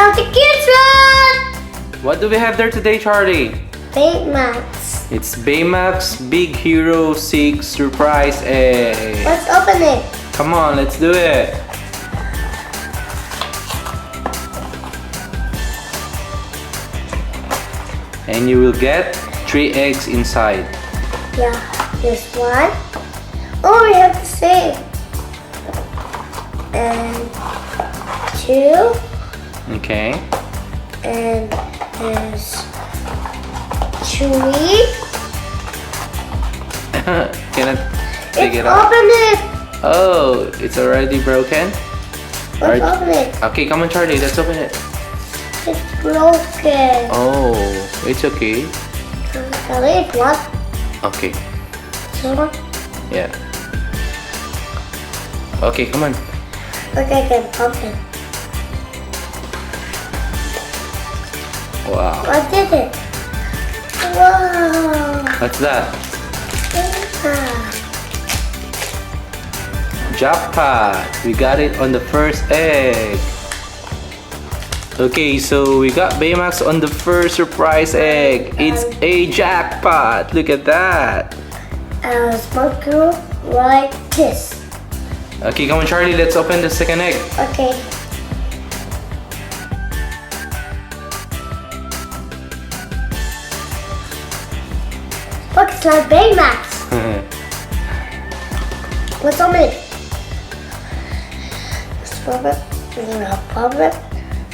come to Kids Run! What do we have there today, Charlie? Baymax. It's Baymax Big Hero 6 Surprise Egg. Let's open it. Come on, let's do it. And you will get 3 eggs inside. Yeah, there's one. Oh, we have the same. And 2. Okay. And there's 3. Can I take it out? Open it. Oh, it's already broken? Let's open it. Okay, come on, Charlie, let's open it. It's broken. Oh, it's okay. I'll eat one. Okay, This one. yeah. Okay, come on. Okay, I can open. Wow. I did it. Wow. What's that? Ah. Jackpot! We got it on the first egg. Okay, so we got Baymax on the first surprise egg. It's a jackpot. Look at that. Sparkle like this. Okay, come on, Charlie. Let's open the second egg. Okay. Look, it's like Baymax. Let's open it. Let's pop it. We're gonna pop it.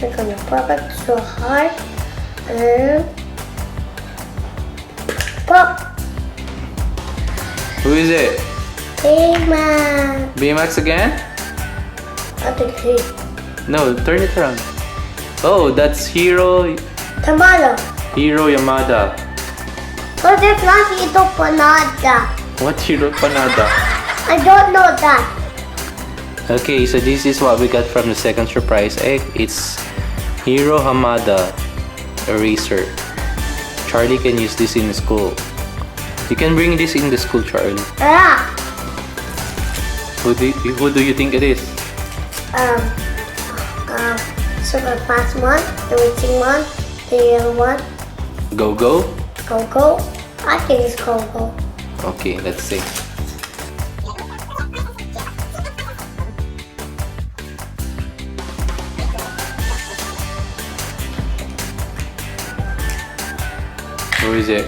We're gonna pop it so hard. And pop. Who is it? Baymax. Baymax again? I think he. No, turn it around. Oh, that's Hero Tomato. Yamada. But if not, Hito Panada. What Hero Panada? I don't know that. Okay, so this is what we got from the second surprise egg. It's Hero Hamada eraser. Charlie can use this in school. You can bring this in the school, Charlie. Ah. Who do you think it is? Super fast one, the waiting one, the yellow one. Go go? Coco. I think it's Coco. Okay, let's see. Who is it?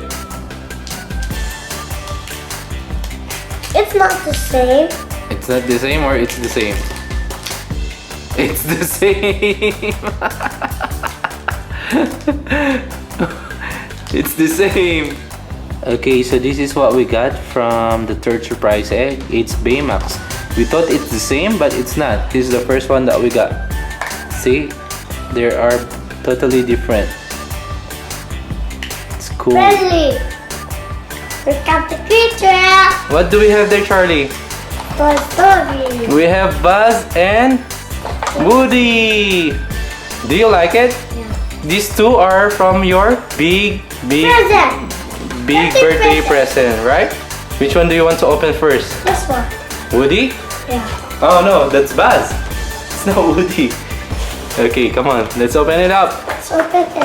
It's not the same. It's not the same or it's the same? It's the same! It's the same! Okay, so this is what we got from the third surprise egg. It's Baymax. We thought it's the same, but it's not. This is the first one that we got. See? They are totally different. It's cool. Friendly. We got the creature. What do we have there, Charlie? Toy Story. We have Buzz and Woody. Do you like it? Yeah. These two are from your big Present. birthday present, right? Which one do you want to open first? This one. Woody? Yeah. Oh no, that's Buzz. It's not Woody. Okay, come on, let's open it up. Let's open it.